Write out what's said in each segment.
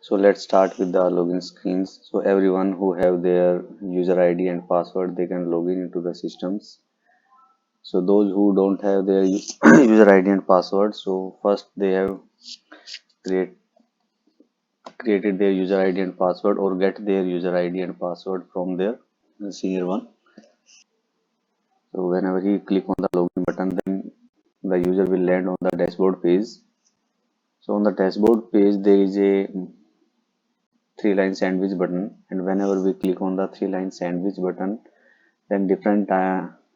So let's start with the login screens. So everyone who have their user ID and password, they can log in into the systems. So those who don't have their user ID and password, so first they have create, created their user ID and password or get their user ID and password from their senior one. So whenever he click on the login button, then the user will land on the dashboard page. So on the dashboard page, there is a three-line sandwich button, and whenever we click on the three-line sandwich button, then different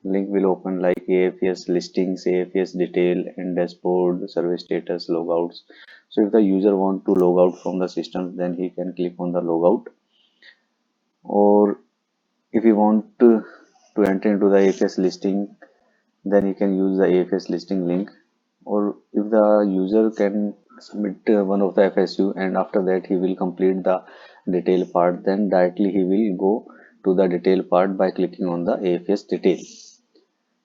link will open like Afes listings, Afes detail, and dashboard, survey status, logouts. So if the user want to log out from the system, then he can click on the logout. Or if he want to enter into the Afes listing, then he can use the Afes listing link. Or if the user can submit one of the FSU and after that he will complete the detail part, then directly he will go to the detail part by clicking on the AFS detail.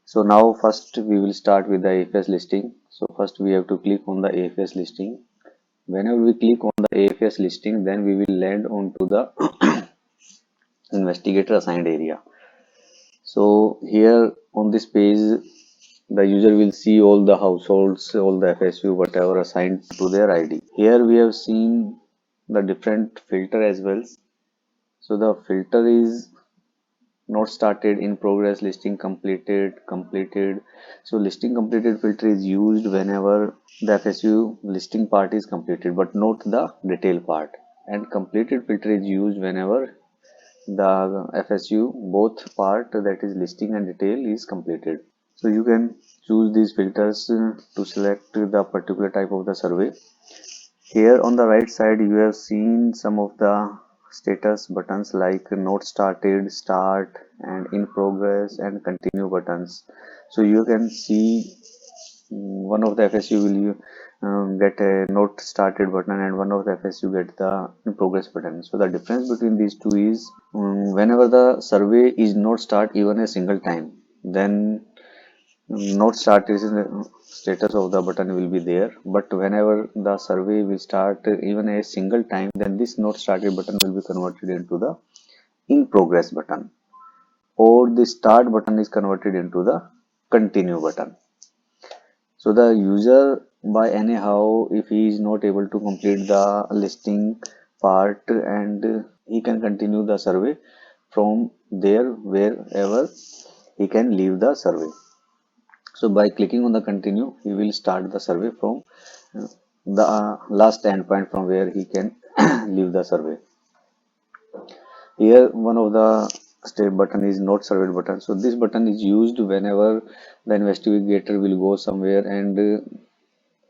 So now first we will start with the AFS listing. So first we have to click on the AFS listing. Whenever we click on the AFS listing, then we will land onto the investigator assigned area. So here on this page, the user will see all the households, all the FSU, whatever assigned to their ID. Here we have seen the different filter as well. So the filter is not started, in progress, listing completed, completed. So listing completed filter is used whenever the FSU listing part is completed, but not the detail part. And completed filter is used whenever the FSU both part, that is listing and detail, is completed. So you can choose these filters to select the particular type of the survey. Here on the right side you have seen some of the status buttons like not started, start, and in progress and continue buttons. So you can see one of the FSU will get a not started button and one of the FSU get the in progress button. So the difference between these two is whenever the survey is not start even a single time, then not start is the status of the button will be there, but whenever the survey will start even a single time, then this not started button will be converted into the in progress button, or the start button is converted into the continue button. So the user by anyhow, if he is not able to complete the listing part, and he can continue the survey from there wherever he can leave the survey. So by clicking on the continue, he will start the survey from the last endpoint from where he can leave the survey. Here one of the step button is not surveyed button. So this button is used whenever the investigator will go somewhere and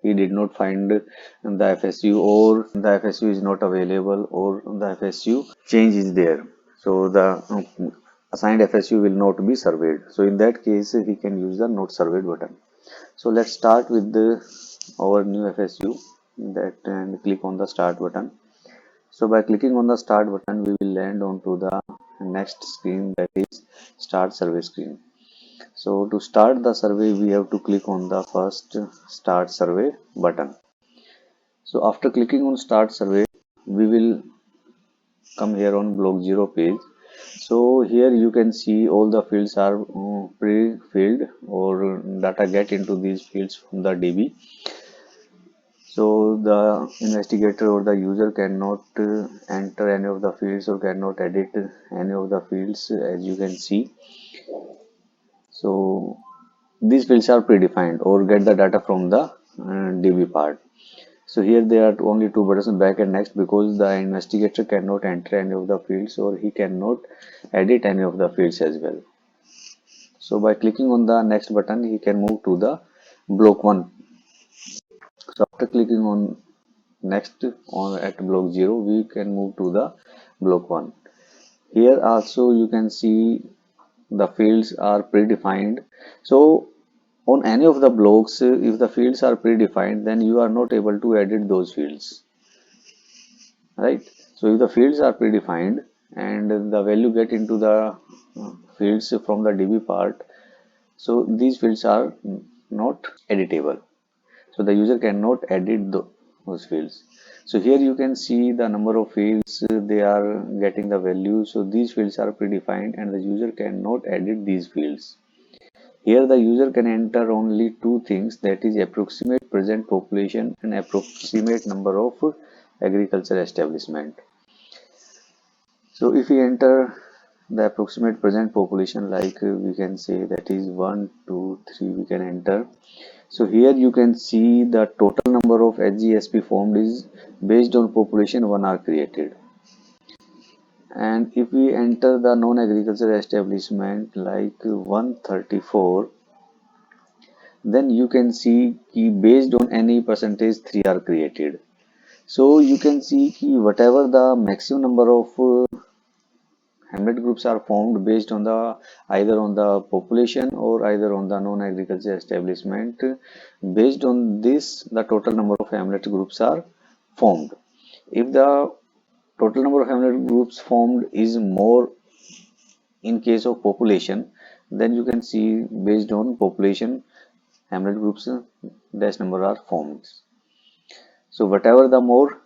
he did not find the FSU, or the FSU is not available, or the FSU change is there. So the assigned FSU will not be surveyed. So in that case, he can use the not surveyed button. So let's start with our new FSU that, and click on the start button. So by clicking on the start button, we will land onto the next screen, that is start survey screen. So to start the survey, we have to click on the first start survey button. So after clicking on start survey, we will come here on block 0 page. So here you can see all the fields are pre-filled, or data get into these fields from the DB. So the investigator or the user cannot enter any of the fields or cannot edit any of the fields, as you can see. So these fields are predefined or get the data from the DB part. So here there are only two buttons, back and next, because the investigator cannot enter any of the fields or he cannot edit any of the fields as well. So by clicking on the next button, he can move to the block 1. So after clicking on next on at block 0, we can move to the block 1. Here also you can see the fields are predefined. So on any of the blocks, if the fields are predefined, then you are not able to edit those fields, right? So if the fields are predefined and the value get into the fields from the DB part, so these fields are not editable. So the user cannot edit those fields. So here you can see the number of fields they are getting the value. So these fields are predefined and the user cannot edit these fields. Here the user can enter only two things, that is approximate present population and approximate number of agriculture establishment. So if we enter the approximate present population, like we can say that is 1, 2, 3, we can enter. So here you can see the total number of HGSP formed is based on population 1 are created. And if we enter the non-agriculture establishment like 134, then you can see कि based on any percentage 3 are created. So you can see कि whatever the maximum number of hamlet groups are formed based on the either on the population or either on the non-agriculture establishment. Based on this, the total number of hamlet groups are formed. If the total number of hamlet groups formed is more in case of population, then you can see based on population hamlet groups dash number are formed. So whatever the more,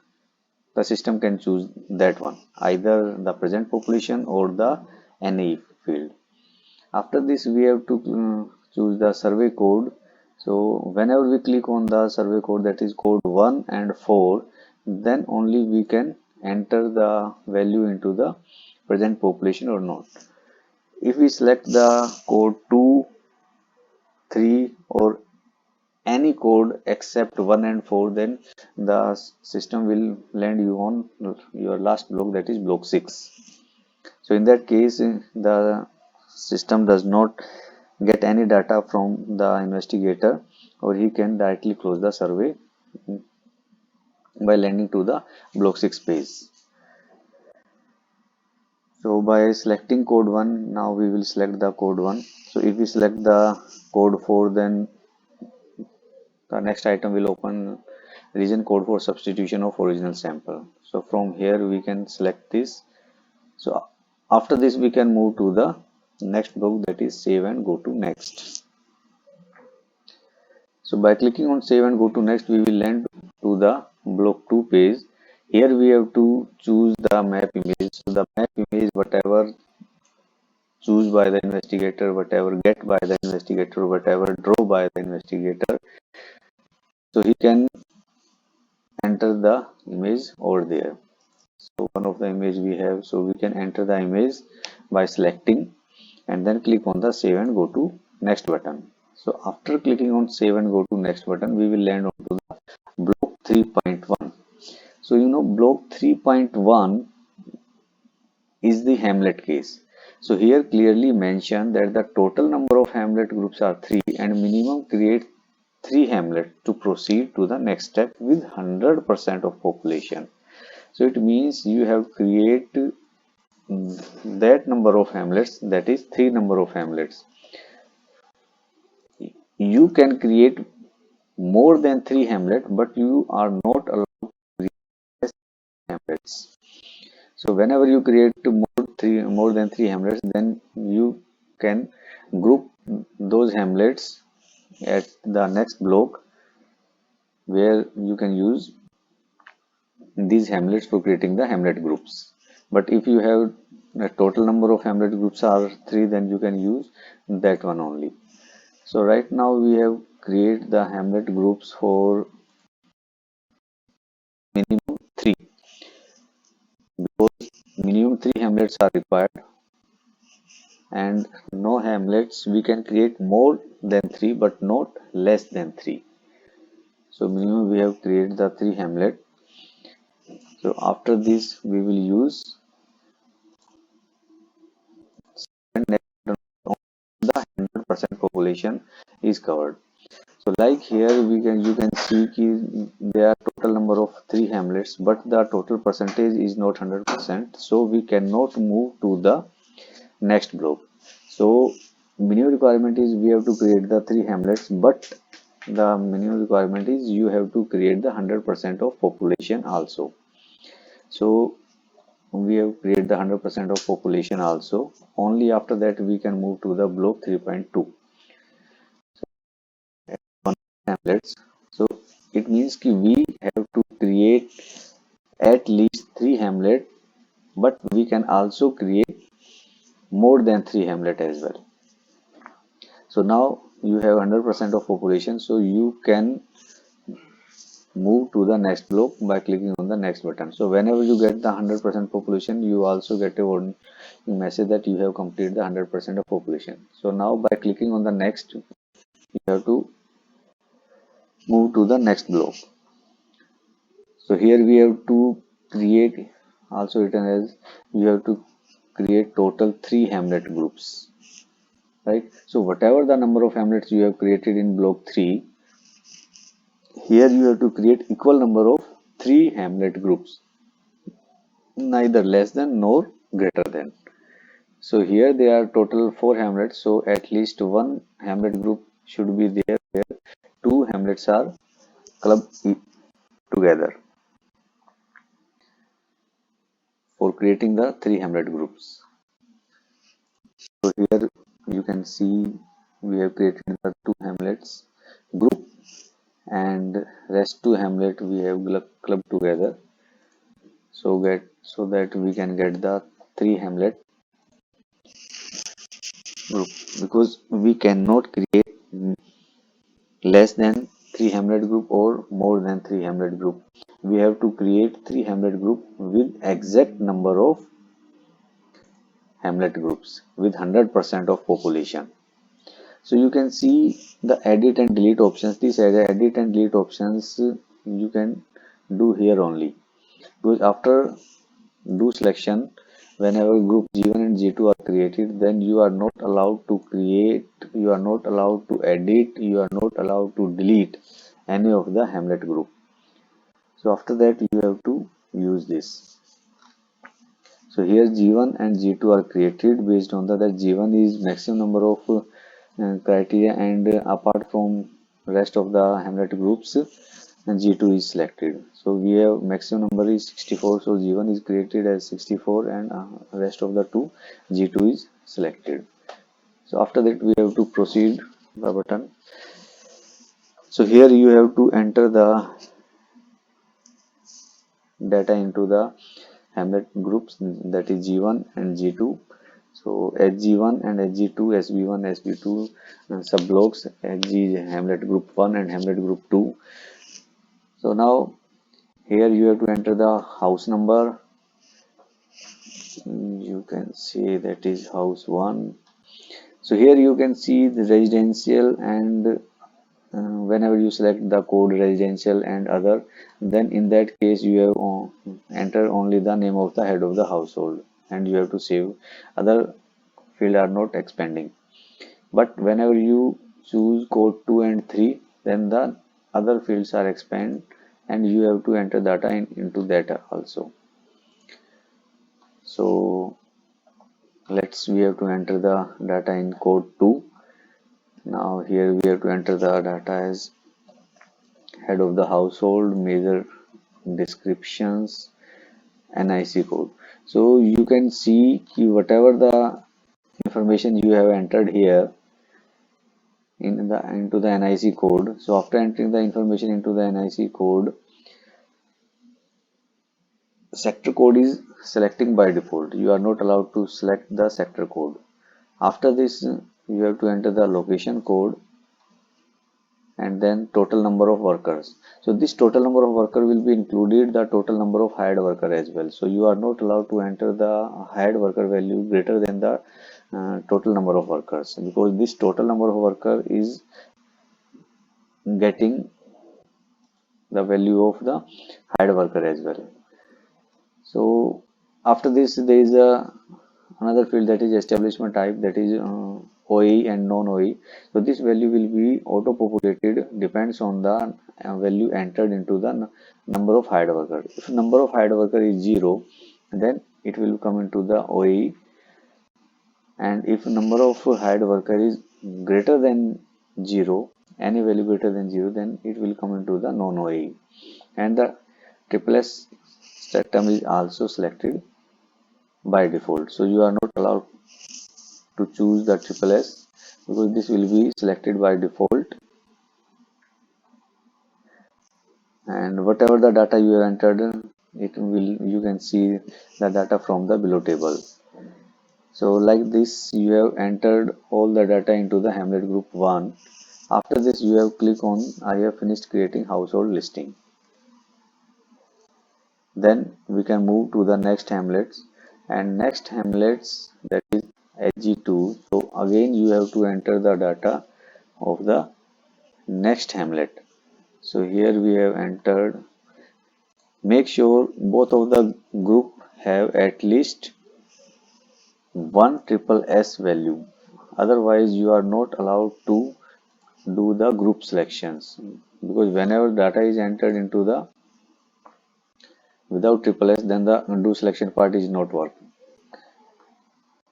the system can choose that one, either the present population or the NA field. After this, we have to choose the survey code. So whenever we click on the survey code, that is code 1 and 4, then only we can enter the value into the present population or not. If we select the code 2, 3 or any code except 1 and 4, then the system will land you on your last block, that is block 6. So in that case, the system does not get any data from the investigator, or he can directly close the survey by landing to the block 6 page. So by selecting code 1, now we will select the code 1. So if we select the code 4, then the next item will open region code for substitution of original sample. So from here we can select this. So after this we can move to the next block, that is save and go to next. So by clicking on save and go to next, we will land to the block 2 page. Here we have to choose the map image. So the map image, whatever choose by the investigator, whatever get by the investigator, whatever draw by the investigator, so he can enter the image over there. So one of the image we have, so we can enter the image by selecting and then click on the save and go to next button. So after clicking on save and go to next button, we will land onto the block 3.1. So you know block 3.1 is the hamlet case. So here clearly mentioned that the total number of hamlet groups are 3 and minimum create 3 hamlets to proceed to the next step with 100% of population. So it means you have create that number of hamlets, that is 3 number of hamlets. You can create more than 3 hamlets, but you are not allowed to create less hamlets. So whenever you create more than 3 hamlets, then you can group those hamlets at the next block, where you can use these hamlets for creating the hamlet groups. But if you have a total number of hamlet groups are 3, then you can use that one only. So right now we have create the hamlet groups for minimum 3, because minimum 3 hamlets are required, and no hamlets we can create more than 3 but not less than 3. So minimum we have created the 3 hamlet. So after this we will use the 100% population is covered. So like here you can see there are total number of 3 hamlets, but the total percentage is not 100%. So we cannot move to the next block. So minimum requirement is we have to create the 3 hamlets, but the minimum requirement is you have to create the 100% of population also. So we have created the 100% of population also. Only after that we can move to the block 3.2 hamlets. So it means we have to create at least 3 hamlet, but we can also create more than 3 hamlet as well. So now you have 100% of population, so you can move to the next block by clicking on the next button. So whenever you get the 100% population, you also get a warning message that you have completed the 100% of population. So now by clicking on the next, you have to move to the next block. So here we have to create, also written as, you have to create total 3 hamlet groups, right? So whatever the number of hamlets you have created in block 3, here you have to create equal number of 3 hamlet groups, neither less than nor greater than. So here they are total 4 hamlets, so at least one hamlet group should be there where 2 hamlets are clubbed together for creating the 3 hamlet groups. So here you can see we have created the 2 hamlets group, and rest 2 hamlet we have clubbed together, so that we can get the 3 hamlet group, because we cannot create less than 3 hamlet group or more than 3 hamlet group. We have to create 3 hamlet group with exact number of hamlet groups with 100% of population. So you can see the edit and delete options. These edit and delete options you can do here only, because after do selection, whenever group G1 and G2 are created, then you are not allowed to create, you are not allowed to edit, you are not allowed to delete any of the hamlet group. So after that you have to use this. So here G1 and G2 are created based on that G1 is maximum number of criteria, and apart from rest of the hamlet groups, and G2 is selected. So we have maximum number is 64, so G1 is created as 64, and rest of the two G2 is selected. So after that we have to proceed the button. So here you have to enter the data into the hamlet groups, that is G1 and G2. So HG1 and HG2, SB1, SB2 subblocks, HG hamlet group 1 and hamlet group 2. So now here you have to enter the house number. You can see that is house 1. So here you can see the residential, and whenever you select the code residential and other, then in that case you have enter only the name of the head of the household, and you have to save. Other field are not expanding, but whenever you choose code 2 and 3, then the other fields are expand, and you have to enter data into data also. So we have to enter the data in code 2. Now here we have to enter the data as head of the household, major descriptions, NIC code. So you can see whatever the information you have entered here into the NIC code. So after entering the information into the NIC code, sector code is selecting by default. You are not allowed to select the sector code. After this, you have to enter the location code, and then total number of workers. So this total number of worker will be included the total number of hired worker as well. So you are not allowed to enter the hired worker value greater than the total number of workers, because this total number of worker is getting the value of the hired worker as well. So after this there is another field, that is establishment type, that is OE and non-OE. So this value will be auto populated, depends on the value entered into the number of hired worker. If number of hired worker is 0, then it will come into the OE, and if number of hired worker is greater than 0, any value greater than 0, then it will come into the non-OE, and the triple S term is also selected by default. So you are not allowed to choose the triple S, because this will be selected by default, and whatever the data you have entered you can see the data from the below table. So like this, you have entered all the data into the Hamlet group 1. After this, you have click on I have finished creating household listing. Then we can move to the next Hamlets, and next Hamlets, that is HG2. So again you have to enter the data of the next Hamlet. So here we have entered. Make sure both of the group have at least one triple S value. Otherwise you are not allowed to do the group selections, because whenever data is entered into the without triple S, then the undo selection part is not working.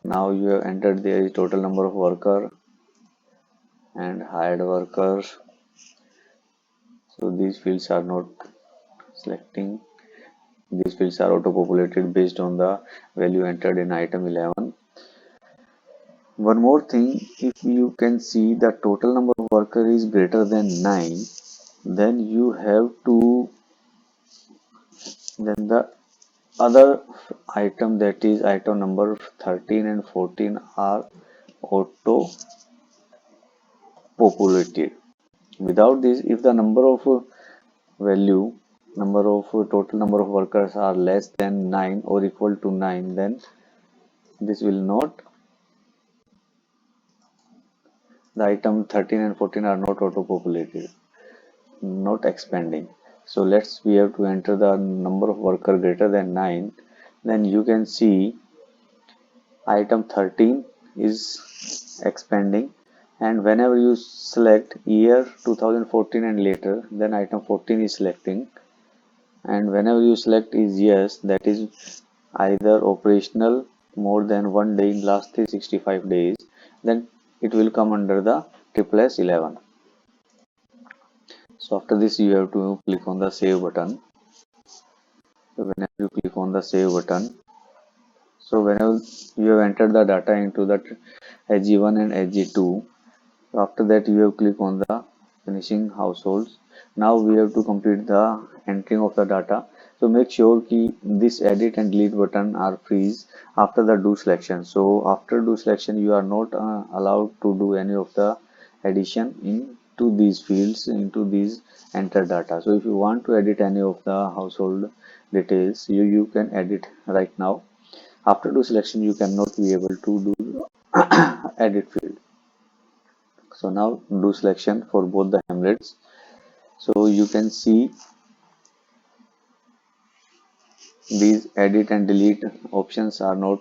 Now you have entered the total number of worker and hired workers. So these fields are not selecting. These fields are auto populated based on the value entered in item 11. One more thing, if you can see the total number of worker is greater than 9, then you have to, then the other item, that is item number 13 and 14, are auto populated. Without this, if the value total number of workers are less than 9 or equal to 9, then this will not, the item 13 and 14 are not auto populated, not expanding. So we have to enter the number of worker greater than 9. Then you can see item 13 is expanding, and whenever you select year 2014 and later, then item 14 is selecting, and whenever you select is yes, that is either operational more than 1 day in last 365 days, then it will come under the triple S 11. So after this you have to click on the save button. So whenever you click on the save button, so whenever you have entered the data into the HG1 and HG2, after that you have click on the finishing households. Now we have to complete the entering of the data. So make sure ki this edit and delete button are freeze after the do selection. So after do selection you are not allowed to do any of the addition into these fields, into these enter data. So if you want to edit any of the household details, you can edit right now. After do selection you cannot be able to do edit field. So now do selection for both the hamlets. So you can see these edit and delete options are not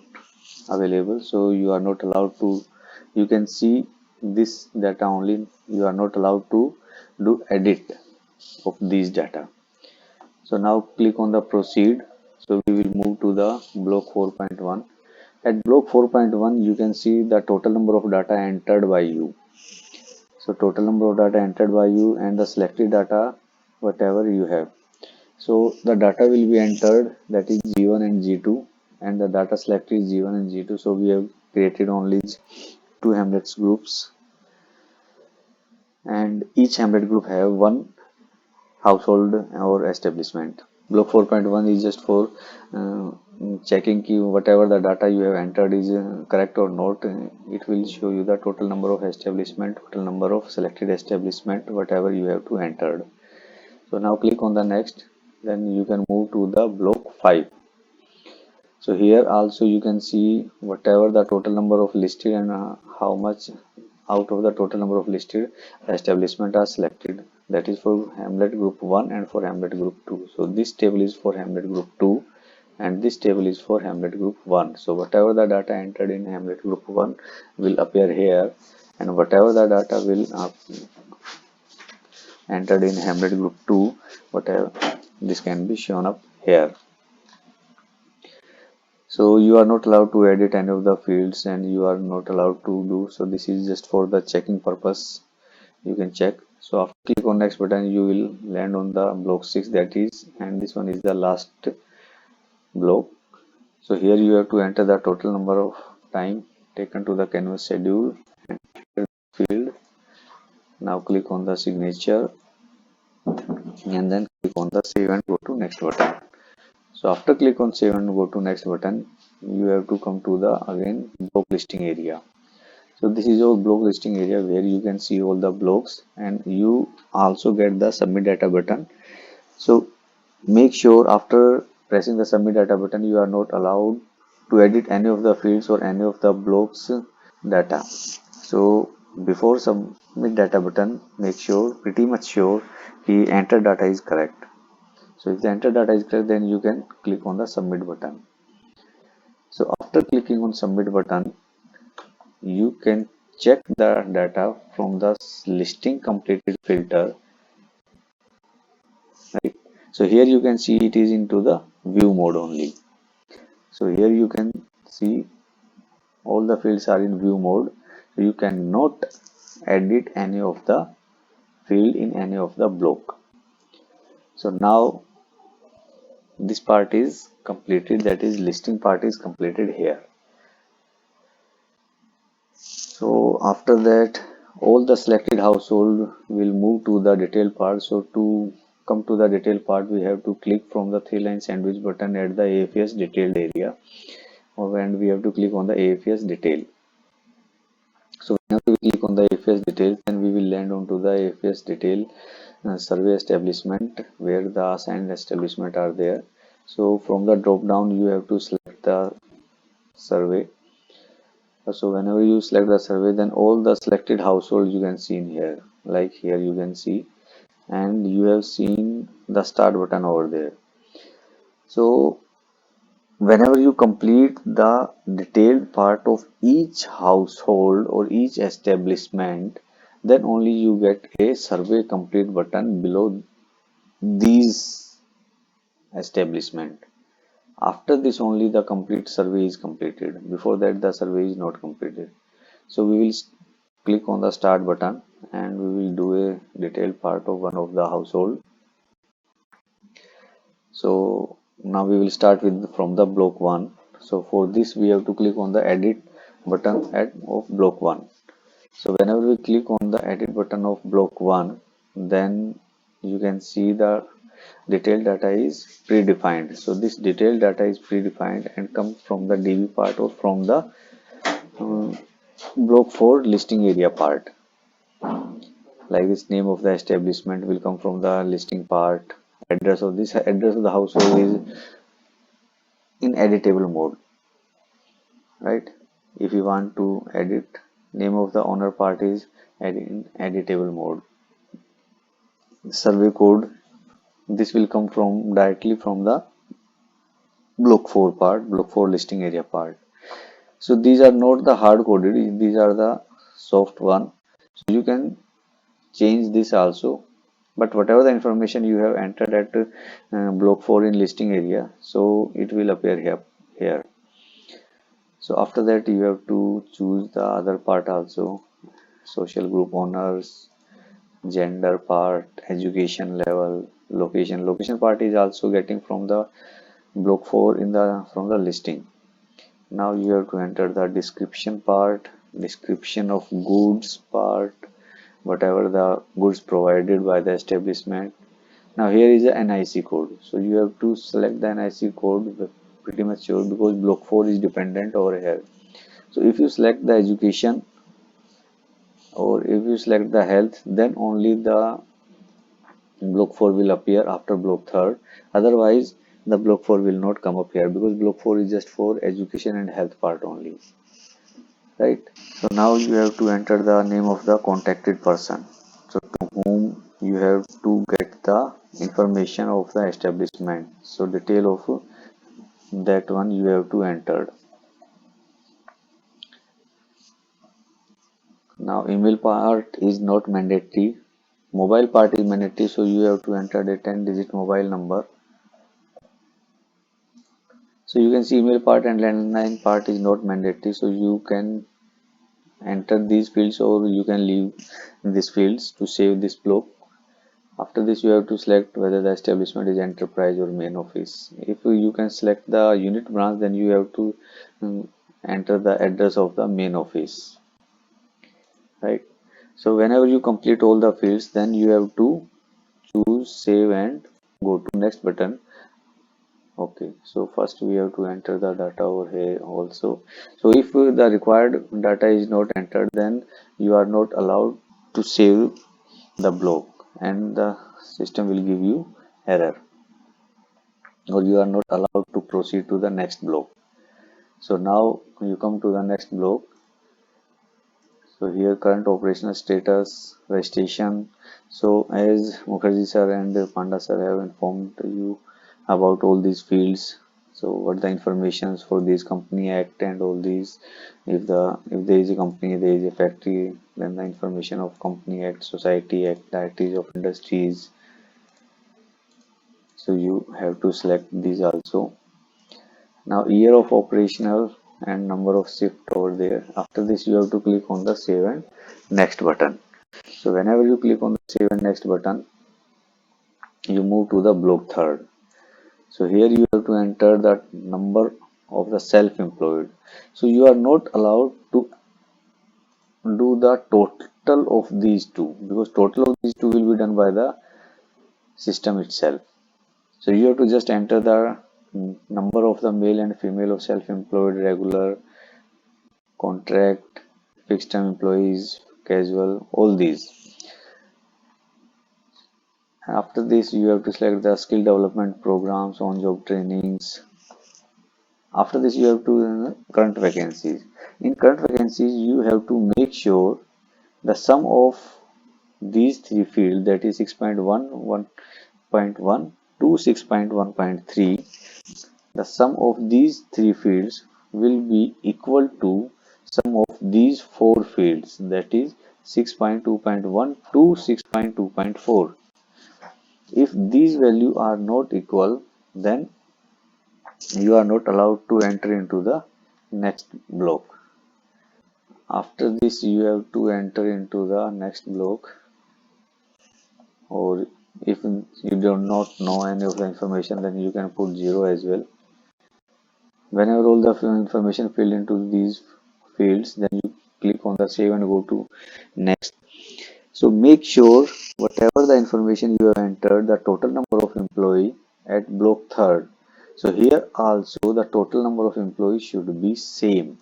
available. So you are not allowed to, you can see this data only. You are not allowed to do edit of these data. So now click on the proceed. So we will move to the block 4.1. At block 4.1 you can see the total number of data entered by you. So total number of data entered by you and the selected data whatever you have. So the data will be entered, that is G1 and G2, and the data selected is G1 and G2. So we have created only two hamlets groups, and each hamlet group have one household or establishment. Block 4.1 is just for checking whatever the data you have entered is correct or not. It will show you the total number of establishment, total number of selected establishment, whatever you have to enter. So now click on the next, then you can move to the block 5. So here also you can see whatever the total number of listed and how much out of the total number of listed establishment are selected. That is for Hamlet group 1 and for Hamlet group 2. So this table is for Hamlet group 2 and this table is for Hamlet group 1. So whatever the data entered in Hamlet group 1 will appear here, and whatever the data will entered in Hamlet group 2, whatever this can be shown up here. So you are not allowed to edit any of the fields and you are not allowed to do. So this is just for the checking purpose. You can check. So after click on next button, you will land on the block 6, that is, and this one is the last block. So here you have to enter the total number of time taken to the canvas schedule and field. Now click on the signature and then click on the save and go to next button. So after click on save and go to next button, you have to come to the again block listing area. So this is your block listing area where you can see all the blocks, and you also get the submit data button. So make sure after pressing the submit data button, you are not allowed to edit any of the fields or any of the blocks data. So before submit data button, make sure, pretty much sure, the enter data is correct. So if the enter data is correct, then you can click on the submit button. So after clicking on submit button, you can check the data from the listing completed filter, right? So here you can see it is into the view mode only. So here you can see all the fields are in view mode. So you cannot edit any of the field in any of the block. So now this part is completed, that is listing part is completed here. So after that, all the selected household will move to the detail part. So to come to the detail part, we have to click from the three line sandwich button at the AFS detailed area, and we have to click on the AFS detail. So whenever we click on the AFS detail, then we will land onto the AFS detail survey establishment where the assigned establishment are there. So from the drop down, you have to select the survey. So whenever you select the survey, then all the selected households you can see in here, like here you can see, and you have seen the start button over there. So whenever you complete the detailed part of each household or each establishment, then only you get a survey complete button below these establishment. After this only the complete survey is completed. Before that the survey is not completed. So we will click on the start button and we will do a detailed part of one of the household. So now we will start with from the block 1. So for this we have to click on the edit button of block 1. So whenever we click on the edit button of block 1, then you can see the detailed data is predefined. So this detailed data is predefined and comes from the DB part or from the um, block 4 listing area part. Like this, name of the establishment will come from the listing part. Address of the household is in editable mode, right? If you want to edit, name of the owner part is in editable mode. Survey code, this will come from directly from the block 4 part, block 4 listing area part. So these are not the hard coded, these are the soft one. So you can change this also, but whatever the information you have entered at block 4 in listing area, so it will appear here. So after that you have to choose the other part also, social group owners, gender part, education level, location part is also getting from the block 4 in the from the listing. Now you have to enter the description part, description of goods part, whatever the goods provided by the establishment. Now here is the NIC code. So you have to select the NIC code, pretty much sure, because block 4 is dependent over here. So if you select the education or if you select the health, then only the block 4 will appear after block 3rd. Otherwise the block 4 will not come up here because block 4 is just for education and health part only, right? So now you have to enter the name of the contacted person, so to whom you have to get the information of the establishment. So detail of that one you have to enter. Now email part is not mandatory, mobile part is mandatory, so you have to enter the 10-digit mobile number. So you can see email part and landline part is not mandatory, so you can enter these fields or you can leave these fields to save this block. After this you have to select whether the establishment is enterprise or main office. If you can select the unit branch, then you have to enter the address of the main office, right? So whenever you complete all the fields, then you have to choose save and go to next button. Okay, so first we have to enter the data over here also. So if the required data is not entered, then you are not allowed to save the block and the system will give you error, or you are not allowed to proceed to the next block. So now you come to the next block. So here current operational status, registration. So as Mukherjee sir and Panda sir have informed you about all these fields. So what the informations for this company act and all these. If there is a company, there is a factory, then the information of company act, society act, that is of industries. So you have to select these also. Now year of operational and number of shift over there. After this you have to click on the save and next button. So whenever you click on the save and next button, you move to the block third. So here you have to enter the number of the self-employed. So you are not allowed to do the total of these two, because total of these two will be done by the system itself. So you have to just enter the number of the male and female of self-employed, regular, contract, fixed term employees, casual, all these. After this, you have to select the skill development programs, on job trainings. After this, you have to current vacancies. In current vacancies, you have to make sure the sum of these three fields, that is 6.1, 1.1 to 6.1.3, the sum of these three fields will be equal to sum of these four fields, that is 6.2.1 to 6.2.4. If these values are not equal, then you are not allowed to enter into the next block. After this, you have to enter into the next block, or if you do not know any of the information, then you can put 0 as well. Whenever all the information filled into these fields, then you click on the save and go to next. So make sure whatever the information you have entered, the total number of employee at block third. So here also the total number of employees should be same.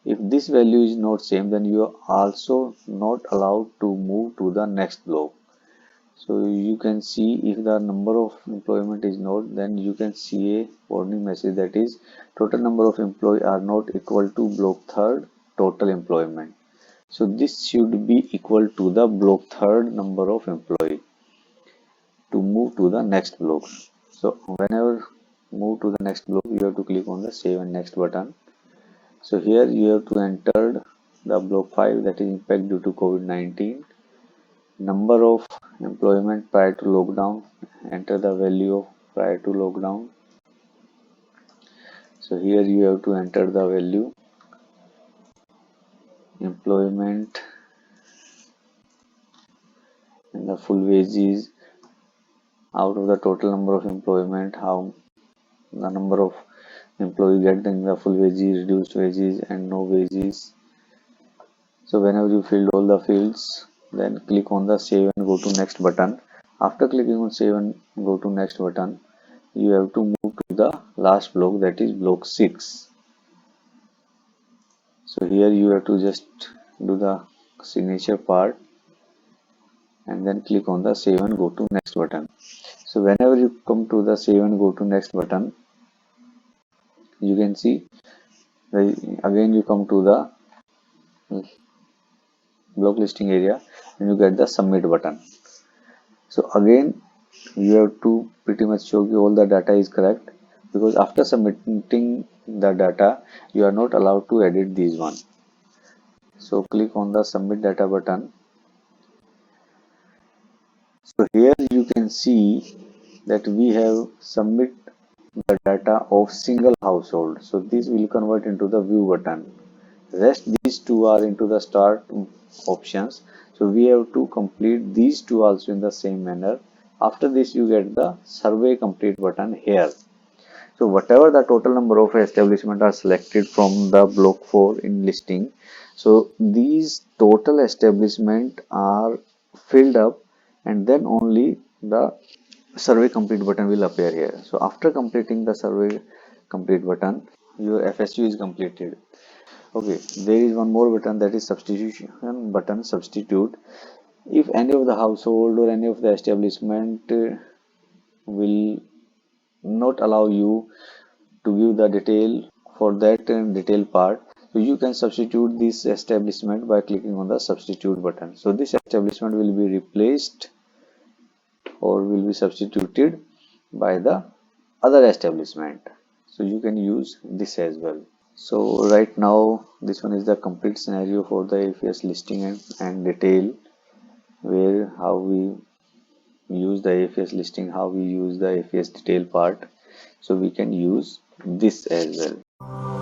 If this value is not same, then you are also not allowed to move to the next block. So you can see if the number of employment is not, then you can see a warning message, that is total number of employee are not equal to block third total employment. So this should be equal to the block third number of employee to move to the next block. So whenever move to the next block, you have to click on the save and next button. So here you have to enter the block 5, that is impact due to COVID-19. Number of employment prior to lockdown, enter the value of prior to lockdown. So here you have to enter the value employment and the full wages out of the total number of employment, how the number of employee getting the full wages, reduced wages and no wages. So whenever you filled all the fields, then click on the save and go to next button. After clicking on save and go to next button, you have to move to the last block, that is block 6. So here you have to just do the signature part and then click on the save and go to next button. So whenever you come to the save and go to next button, you can see again you come to the block listing area and you get the submit button. So again you have to pretty much show all the data is correct, because after submitting the data you are not allowed to edit these one. So click on the submit data button. So here you can see that we have submit the data of single household. So this will convert into the view button. Rest these two are into the start options. So we have to complete these two also in the same manner. After this you get the survey complete button here. So whatever the total number of establishment are selected from the block 4 in listing, so these total establishment are filled up and then only the survey complete button will appear here. So after completing the survey complete button, your FSU is completed. Okay, there is one more button, that is substitution button, substitute. If any of the household or any of the establishment will not allow you to give the detail for that detail part, so you can substitute this establishment by clicking on the substitute button. So this establishment will be replaced or will be substituted by the other establishment. So you can use this as well. So right now this one is the complete scenario for the AFS listing and detail, where how we use the AFS listing, how we use the AFS detail part. So we can use this as well.